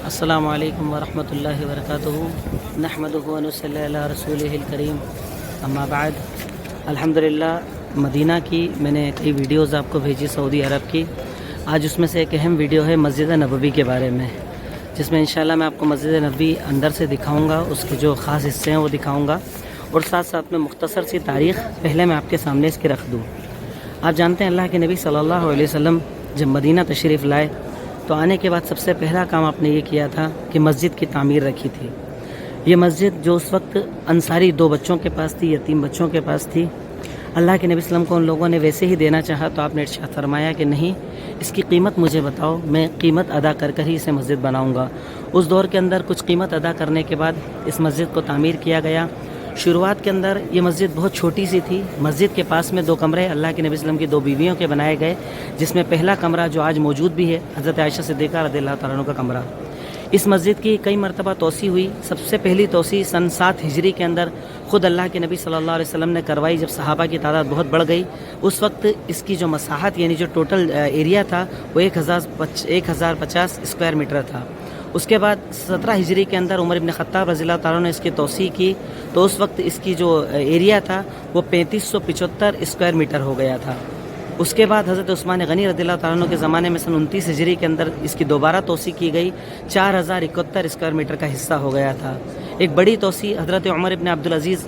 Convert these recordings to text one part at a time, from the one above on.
السلام علیکم ورحمۃ اللہ وبرکاتہ نحمدہ ونصلی علی رسولہ الکریم اما بعد الحمدللہ مدینہ کی میں نے کئی ویڈیوز آپ کو بھیجی سعودی عرب کی. آج اس میں سے ایک اہم ویڈیو ہے مسجد نبوی کے بارے میں، جس میں انشاءاللہ میں آپ کو مسجد نبوی اندر سے دکھاؤں گا، اس کے جو خاص حصے ہیں وہ دکھاؤں گا، اور ساتھ ساتھ میں مختصر سی تاریخ پہلے میں آپ کے سامنے اس کی رکھ دوں. آپ جانتے ہیں اللہ کے نبی صلی اللہ علیہ وسلم جب مدینہ تشریف لائے تو آنے کے بعد سب سے پہلا کام آپ نے یہ کیا تھا کہ مسجد کی تعمیر رکھی تھی. یہ مسجد جو اس وقت انصاری 2 بچوں کے پاس تھی، یتیم بچوں کے پاس تھی، اللہ کے نبی صلی اللہ علیہ وسلم کو ان لوگوں نے ویسے ہی دینا چاہا تو آپ نے ارشاد فرمایا کہ نہیں، اس کی قیمت مجھے بتاؤ، میں قیمت ادا کر ہی اسے مسجد بناؤں گا. اس دور کے اندر کچھ قیمت ادا کرنے کے بعد اس مسجد کو تعمیر کیا گیا. شروعات کے اندر یہ مسجد بہت چھوٹی سی تھی. مسجد کے پاس میں 2 کمرے اللہ کے نبی صلی اللہ علیہ وسلم کی 2 بیویوں کے بنائے گئے، جس میں پہلا کمرہ جو آج موجود بھی ہے حضرت عائشہ صدیقہ رضی اللہ تعالیٰ عنہ کا کمرہ. اس مسجد کی کئی مرتبہ توسیع ہوئی. سب سے پہلی توسیع سن 7 ہجری کے اندر خود اللہ کے نبی صلی اللہ علیہ وسلم نے کروائی، جب صحابہ کی تعداد بہت بڑھ گئی. اس وقت اس کی جو مساحت یعنی جو ٹوٹل ایریا تھا وہ 1050 اسکوائر میٹر تھا. اس کے بعد 17 ہجری کے اندر عمر ابن خطاب رضی اللہ تعالیٰ نے اس کی توسیع کی تو اس وقت اس کی جو ایریا تھا وہ 3575 اسکوائر میٹر ہو گیا تھا. اس کے بعد حضرت عثمان غنی رضی اللہ تعالیٰ عنہ کے زمانے میں سن 29 ہجری کے اندر اس کی دوبارہ توسیع کی گئی، 4071 اسکوائر میٹر کا حصہ ہو گیا تھا. ایک بڑی توسیع حضرت عمر ابن عبدالعزیز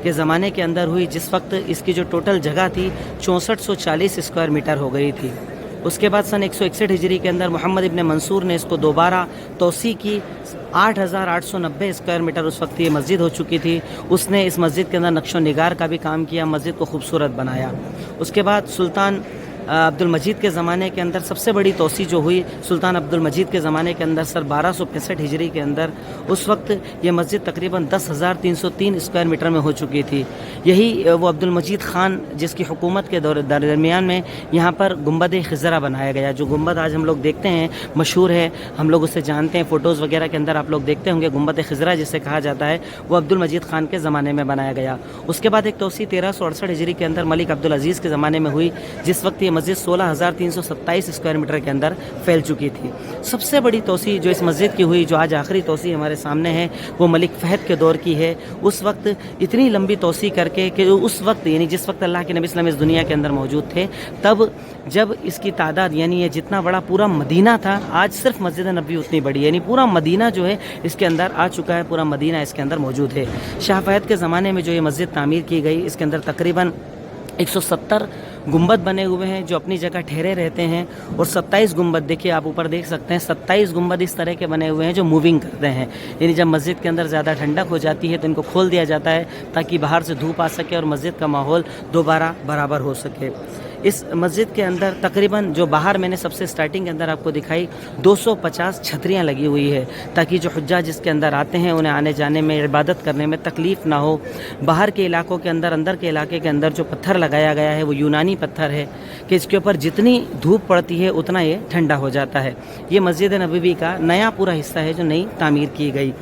کے زمانے کے اندر ہوئی، جس وقت اس کی جو ٹوٹل جگہ تھی 6440 اسکوائر میٹر ہو گئی تھی. اس کے بعد سن 161 ہجری کے اندر محمد ابن منصور نے اس کو دوبارہ توسیع کی، 8890 اسکوائر میٹر اس وقت یہ مسجد ہو چکی تھی. اس نے اس مسجد کے اندر نقش و نگار کا بھی کام کیا، مسجد کو خوبصورت بنایا. اس کے بعد سلطان عبد المجید کے زمانے کے اندر سب سے بڑی توسیع جو ہوئی سلطان عبد المجید کے زمانے کے اندر سر 1265 ہجری کے اندر، اس وقت یہ مسجد تقریباً 10,303 اسکوائر میٹر میں ہو چکی تھی. یہی وہ عبد المجید خان جس کی حکومت کے درمیان میں یہاں پر گنبد خضرا بنایا گیا. جو گنبد آج ہم لوگ دیکھتے ہیں مشہور ہے، ہم لوگ اسے جانتے ہیں، فوٹوز وغیرہ کے اندر آپ لوگ دیکھتے ہوں گے گنبد خضرا جسے کہا جاتا ہے، وہ عبد المجید خان کے زمانے میں بنایا گیا. اس کے بعد ایک توسیع 1368 ہجری کے اندر ملک عبدالعزیز کے زمانے میں ہوئی، جس وقت یہ مسجد 16,327 اسکوائر میٹر کے اندر پھیل چکی تھی. سب سے بڑی توسیع جو اس مسجد کی ہوئی، جو آج آخری توسیع ہمارے سامنے ہے، وہ ملک فہد کے دور کی ہے. اس وقت اتنی لمبی توسیع کر کے کہ اس وقت یعنی جس وقت اللہ کے نبی صلی اللہ علیہ وسلم اس دنیا کے اندر موجود تھے، تب جب اس کی تعداد یعنی یہ جتنا بڑا پورا مدینہ تھا، آج صرف مسجد نبوی اتنی بڑی، یعنی پورا مدینہ جو ہے اس کے اندر آ چکا ہے، پورا مدینہ اس کے اندر موجود ہے. شاہ فہد کے زمانے میں جو یہ مسجد تعمیر کی گئی، اس کے اندر تقریباً 170 گنبد بنے ہوئے ہیں جو اپنی جگہ ٹھہرے رہتے ہیں، اور 27 گنبد دیکھیے آپ اوپر دیکھ سکتے ہیں، 27 گنبد اس طرح کے بنے ہوئے ہیں جو موونگ کرتے ہیں. یعنی جب مسجد کے اندر زیادہ ٹھنڈک ہو جاتی ہے تو ان کو کھول دیا جاتا ہے تاکہ باہر سے دھوپ آ سکے اور مسجد کا ماحول دوبارہ برابر ہو سکے. اس مسجد کے اندر تقریباً جو باہر میں نے سب سے سٹارٹنگ کے اندر آپ کو دکھائی 250 چھتریاں لگی ہوئی ہے، تاکہ جو حجاج جس کے اندر آتے ہیں انہیں آنے جانے میں، عبادت کرنے میں تکلیف نہ ہو. باہر کے علاقوں کے اندر کے علاقے کے اندر جو پتھر لگایا گیا ہے وہ یونانی پتھر ہے کہ اس کے اوپر جتنی دھوپ پڑتی ہے اتنا یہ ٹھنڈا ہو جاتا ہے. یہ مسجد نبوی کا نیا پورا حصہ ہے جو نئی تعمیر کی گئی.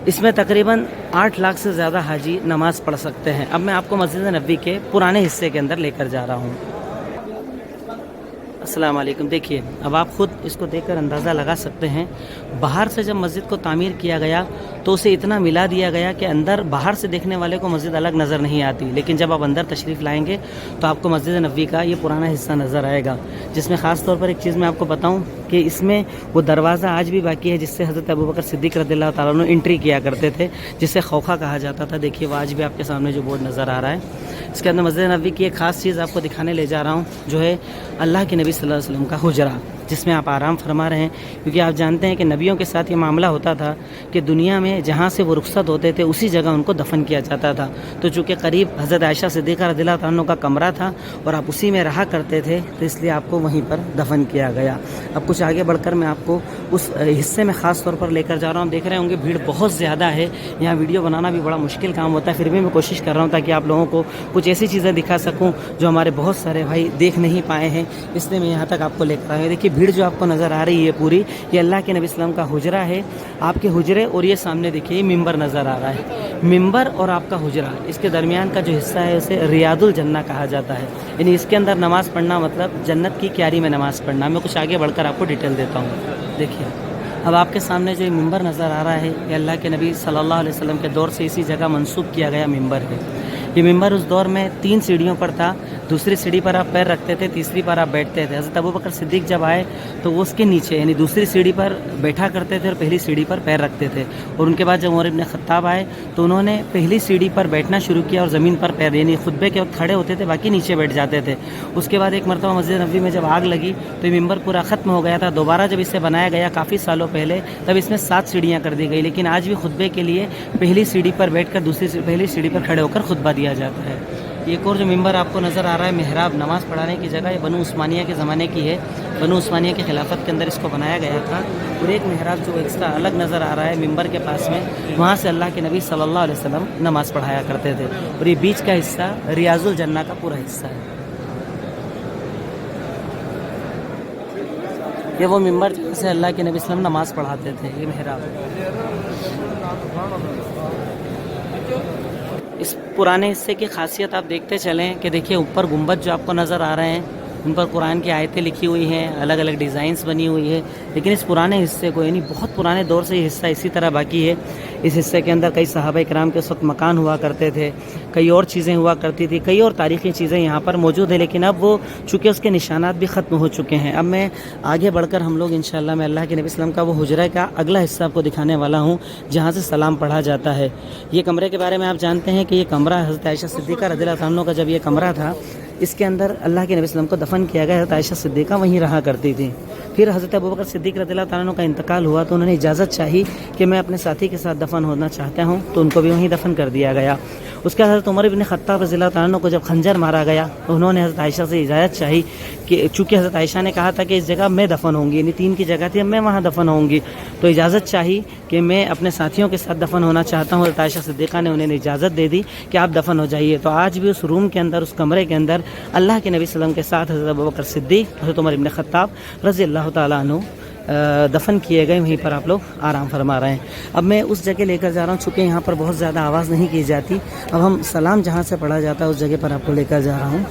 اس میں تقریباً 8 لاکھ سے زیادہ حاجی نماز پڑھ سکتے ہیں. اب میں آپ کو مسجد نبوی کے پرانے حصے کے اندر لے کر جا رہا ہوں. السلام علیکم. دیکھیے اب آپ خود اس کو دیکھ کر اندازہ لگا سکتے ہیں، باہر سے جب مسجد کو تعمیر کیا گیا تو اسے اتنا ملا دیا گیا کہ اندر باہر سے دیکھنے والے کو مسجد الگ نظر نہیں آتی، لیکن جب آپ اندر تشریف لائیں گے تو آپ کو مسجد نبوی کا یہ پرانا حصہ نظر آئے گا. جس میں خاص طور پر ایک چیز میں آپ کو بتاؤں کہ اس میں وہ دروازہ آج بھی باقی ہے جس سے حضرت ابوبکر صدیق رضی اللہ تعالیٰ عنہ انٹری کیا کرتے تھے، جسے خوخہ کہا جاتا تھا. دیکھیے وہ آج بھی آپ کے سامنے جو بورڈ نظر آ رہا ہے، اس کے اندر مسجد نبوی کی ایک خاص چیز آپ کو دکھانے لے جا رہا ہوں، جو ہے اللہ کے نبی صلی اللہ علیہ وسلم کا حجرہ، جس میں آپ آرام فرما رہے ہیں. کیونکہ آپ جانتے ہیں کہ نبیوں کے ساتھ یہ معاملہ ہوتا تھا کہ دنیا میں جہاں سے وہ رخصت ہوتے تھے اسی جگہ ان کو دفن کیا جاتا تھا. تو چونکہ قریب حضرت عائشہ صدیقہ رضی اللہ عنہ کا کمرہ تھا اور آپ اسی میں رہا کرتے تھے، تو اس لیے آپ کو وہیں پر دفن کیا گیا. اب کچھ آگے بڑھ کر میں آپ کو اس حصے میں خاص طور پر لے کر جا رہا ہوں. دیکھ رہے ہوں گے بھیڑ بہت زیادہ ہے، یہاں ویڈیو بنانا بھی بڑا مشکل کام ہوتا ہے، پھر بھی میں کوشش کر رہا ہوں تاکہ آپ لوگوں کو کچھ ایسی چیزیں دکھا سکوں جو ہمارے بہت سارے بھائی دیکھ نہیں پائے ہیں، اس لیے میں یہاں تک آپ کو لے کر آیا ہوں. دیکھیے بھیڑ جو آپ کو نظر آ رہی ہے پوری، یہ اللہ کے نبی صلی اللہ علیہ وسلم کا حجرہ ہے. آپ کے حجرے اور یہ سامنے دیکھیے یہ ممبر نظر آ رہا ہے، ممبر اور آپ کا حجرہ، اس کے درمیان کا جو حصہ ہے اسے ریاض الجنہ کہا جاتا ہے. یعنی اس کے اندر نماز پڑھنا مطلب جنت کی کیاری میں نماز پڑھنا. میں کچھ آگے بڑھ کر آپ کو ڈیٹیل دیتا ہوں. دیکھیے اب آپ کے سامنے جو یہ ممبر نظر آ رہا ہے یہ اللہ کے نبی صلی اللہ علیہ وسلم کے دور سے اسی جگہ منسوب کیا گیا ممبر ہے۔ یہ ممبر اس دور میں 3 سیڑھیوں پر تھا، دوسری سیڑھی پر آپ پیر رکھتے تھے، تیسری پر آپ بیٹھتے تھے۔ حضرت ابوبکر صدیق جب آئے تو وہ اس کے نیچے یعنی دوسری سیڑھی پر بیٹھا کرتے تھے اور پہلی سیڑھی پر پیر رکھتے تھے، اور ان کے بعد جب عمر بن خطاب آئے تو انہوں نے پہلی سیڑھی پر بیٹھنا شروع کیا اور زمین پر پیر، یعنی خطبے کے وقت کھڑے ہوتے تھے، باقی نیچے بیٹھ جاتے تھے۔ اس کے بعد ایک مرتبہ مسجد نبوی میں جب آگ لگی تو یہ ممبر پورا ختم ہو گیا تھا، دوبارہ جب اسے بنایا گیا کافی سالوں پہلے تب اس میں 7 سیڑھیاں کر دی گئی، لیکن آج بھی خطبے کے لیے پہلی سیڑھی پر بیٹھ کر پہلی سیڑھی پر کھڑے ہو کر خطبہ دیا جاتا ہے۔ ایک اور جو ممبر آپ کو نظر آ رہا ہے محراب، نماز پڑھانے کی جگہ، یہ بنو عثمانیہ کے زمانے کی ہے، بنو عثمانیہ کی خلافت کے اندر اس کو بنایا گیا تھا۔ اور ایک محراب جو ایکسٹرا الگ نظر آ رہا ہے ممبر کے پاس میں، وہاں سے اللہ کے نبی صلی اللہ علیہ وسلم نماز پڑھایا کرتے تھے، اور یہ بیچ کا حصہ ریاض الجنہ کا پورا حصہ ہے۔ یہ وہ ممبر جہاں سے اللہ کے نبی صلی اللہ علیہ وسلم نماز پڑھاتے تھے، یہ محراب۔ اس پرانے حصے کی خاصیت آپ دیکھتے چلیں کہ دیکھیے اوپر گنبد جو آپ کو نظر آ رہے ہیں ان پر قرآن کی آیتیں لکھی ہوئی ہیں، الگ الگ ڈیزائنز بنی ہوئی ہے، لیکن اس پرانے حصے کو یعنی بہت پرانے دور سے یہ حصہ اسی طرح باقی ہے۔ اس حصے کے اندر کئی صحابہ کرام کے اس وقت مکان ہوا کرتے تھے، کئی اور چیزیں ہوا کرتی تھی، کئی اور تاریخی چیزیں یہاں پر موجود ہیں، لیکن اب وہ چونکہ اس کے نشانات بھی ختم ہو چکے ہیں۔ اب میں آگے بڑھ کر ہم لوگ انشاءاللہ میں اللہ کے نبی صلی اللہ علیہ وسلم کا وہ حجرہ کا اگلا حصہ آپ کو دکھانے والا ہوں جہاں سے سلام پڑھا جاتا ہے۔ یہ کمرے کے بارے میں آپ جانتے ہیں کہ یہ کمرہ حضرت عائشہ صدیقہ رضی اللہ عنہا کا جب یہ کمرہ تھا اس کے اندر اللہ کے نبی صلی اللہ علیہ وسلم کو دفن کیا گیا، حضرت عائشہ صدیقہ وہیں رہا کرتی تھی۔ پھر حضرت ابوبکر صدیق رضی اللہ عنہ کا انتقال ہوا تو انہوں نے اجازت چاہی کہ میں اپنے ساتھی کے ساتھ دفن ہونا چاہتا ہوں، تو ان کو بھی وہیں دفن کر دیا گیا۔ اس کے بعد حضرت عمر بن خطاب رضی اللہ عنہ کو جب خنجر مارا گیا تو انہوں نے حضرت عائشہ سے اجازت چاہی کہ چونکہ حضرت عائشہ نے کہا تھا کہ اس جگہ میں دفن ہوں گی، یعنی 3 کی جگہ تھی، اب میں وہاں دفن ہوں گی، تو اجازت چاہی کہ میں اپنے ساتھیوں کے ساتھ دفن ہونا چاہتا ہوں۔ حضرت عائشہ صدیقہ نے انہیں اجازت دے دی کہ آپ دفن ہو جائیے۔ تو آج بھی اس روم کے اندر، اس کمرے کے اندر اللہ کے نبی صلی اللہ علیہ وسلم کے ساتھ حضرت ابوبکر صدیق، حضرت عمر بن خطاب رضی اللہ تعالیٰ عنہ دفن کیے گئے، وہیں پر آپ لوگ آرام فرما رہے ہیں۔ اب میں اس جگہ لے کر جا رہا ہوں، چونکہ یہاں پر بہت زیادہ آواز نہیں کی جاتی، اب ہم سلام جہاں سے پڑھا جاتا ہے اس جگہ پر آپ کو لے کر جا رہا ہوں۔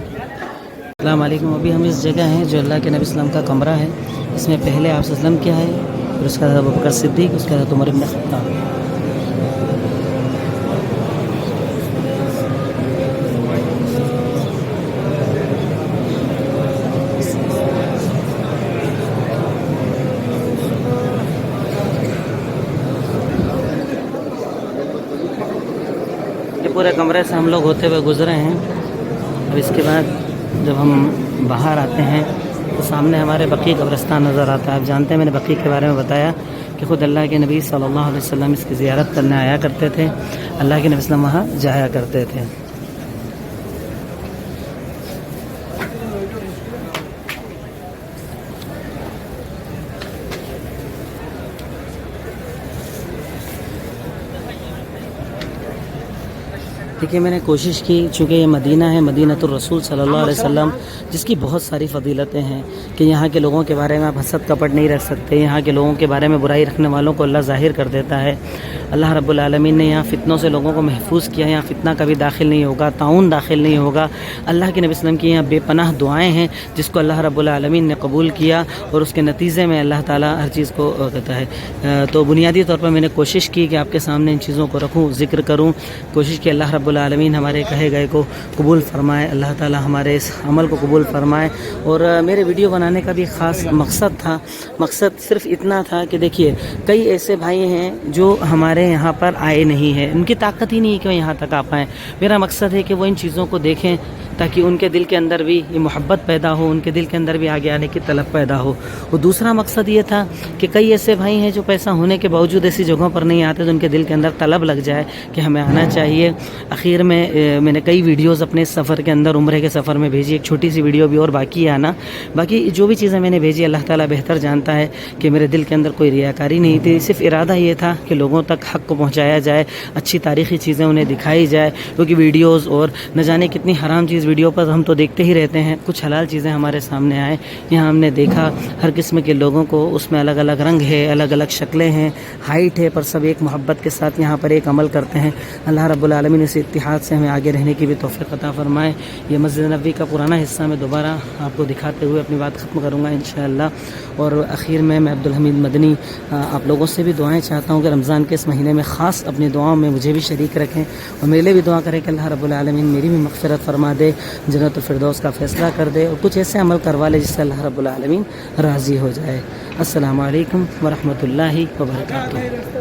السلام علیکم۔ ابھی ہم اس جگہ ہیں جو اللہ کے نبی صلی اللہ علیہ وسلم کا کمرہ ہے، اس میں پہلے آپ وسلم کیا ہے، پھر اس کے بعد ابوبکر صدیق، اس کے بعد عمر بن خطاب۔ پورے کمرے سے ہم لوگ ہوتے ہوئے گزرے ہیں، اور اس کے بعد جب ہم باہر آتے ہیں تو سامنے ہمارے بقیع قبرستان نظر آتا ہے۔ آپ جانتے ہیں میں نے بقیع کے بارے میں بتایا کہ خود اللہ کے نبی صلی اللہ علیہ وسلم اس کی زیارت کرنے آیا کرتے تھے، اللہ کے نبی صلی اللہ علیہ وسلم وہاں جایا کرتے تھے۔ دیکھیے میں نے کوشش کی، چونکہ یہ مدینہ ہے، مدینۃ الرسول صلی اللہ علیہ وسلم، جس کی بہت ساری فضیلتیں ہیں کہ یہاں کے لوگوں کے بارے میں آپ حسد کپٹ نہیں رکھ سکتے، یہاں کے لوگوں کے بارے میں برائی رکھنے والوں کو اللہ ظاہر کر دیتا ہے۔ اللہ رب العالمین نے یہاں فتنوں سے لوگوں کو محفوظ کیا، یہاں فتنہ کبھی داخل نہیں ہوگا، طاعون داخل نہیں ہوگا۔ اللہ کے نبی صلی اللہ علیہ وسلم کی یہاں بے پناہ دعائیں ہیں جس کو اللہ رب العالمین نے قبول کیا، اور اس کے نتیجے میں اللہ تعالیٰ ہر چیز کو کہتا ہے۔ تو بنیادی طور پر میں نے کوشش کی کہ آپ کے سامنے ان چیزوں کو رکھوں، ذکر کروں، کوشش کی اللہ رب العالمین ہمارے کہے گئے کو قبول فرمائے، اللہ تعالیٰ ہمارے اس عمل کو قبول فرمائے۔ اور میرے ویڈیو بنانے کا بھی خاص مقصد تھا، مقصد صرف اتنا تھا کہ دیکھیے کئی ایسے بھائی ہیں جو ہمارے یہاں پر آئے نہیں ہیں، ان کی طاقت ہی نہیں ہے کہ وہ یہاں تک آ پائیں۔ میرا مقصد ہے کہ وہ ان چیزوں کو دیکھیں تاکہ ان کے دل کے اندر بھی یہ محبت پیدا ہو، ان کے دل کے اندر بھی آگے آنے کی طلب پیدا ہو۔ اور دوسرا مقصد یہ تھا کہ کئی ایسے بھائی ہیں جو پیسہ ہونے کے باوجود ایسی جگہوں پر نہیں آتے تو ان کے دل کے اندر طلب لگ جائے کہ ہمیں آنا چاہیے۔ اخیر میں نے کئی ویڈیوز اپنے سفر کے اندر، عمرے کے سفر میں بھیجی، ایک چھوٹی سی ویڈیو بھی اور باقی ہے آنا۔ باقی جو بھی چیزیں میں نے بھیجی اللہ تعالیٰ بہتر جانتا ہے کہ میرے دل کے اندر کوئی ریاکاری نہیں تھی، صرف ارادہ یہ تھا کہ لوگوں تک حق کو پہنچایا جائے، اچھی تاریخی چیزیں انہیں دکھائی جائے، کیونکہ ویڈیوز اور نہ جانے کتنی حرام چیز ویڈیو پر ہم تو دیکھتے ہی رہتے ہیں، کچھ حلال چیزیں ہمارے سامنے آئے۔ یہاں ہم نے دیکھا ہر قسم کے لوگوں کو، اس میں الگ الگ رنگ ہے، الگ الگ شکلیں ہیں، ہائٹ ہے، پر سب ایک محبت کے ساتھ یہاں پر ایک عمل کرتے ہیں۔ اللہ رب العالمین اسے اتحاد سے ہمیں آگے رہنے کی بھی توفیق عطا فرمائے. یہ مسجد نبوی کا پرانا حصہ میں دوبارہ آپ کو دکھاتے ہوئے اپنی بات ختم کروں گا انشاءاللہ. اور اخیر میں عبدالحمید مدنی آپ لوگوں سے بھی دعائیں چاہتا ہوں کہ رمضان کے اس مہینے میں خاص اپنی دعاؤں میں مجھے بھی شریک رکھیں اور میرے لیے بھی دعا کریں کہ اللہ رب العالمین میری بھی مغفرت فرما دے, جنت الفردوس کا فیصلہ کر دے اور کچھ ایسے عمل کروا لے جس سے اللہ رب العالمین راضی ہو جائے. السلام علیکم ورحمۃ اللہ وبرکاتہ.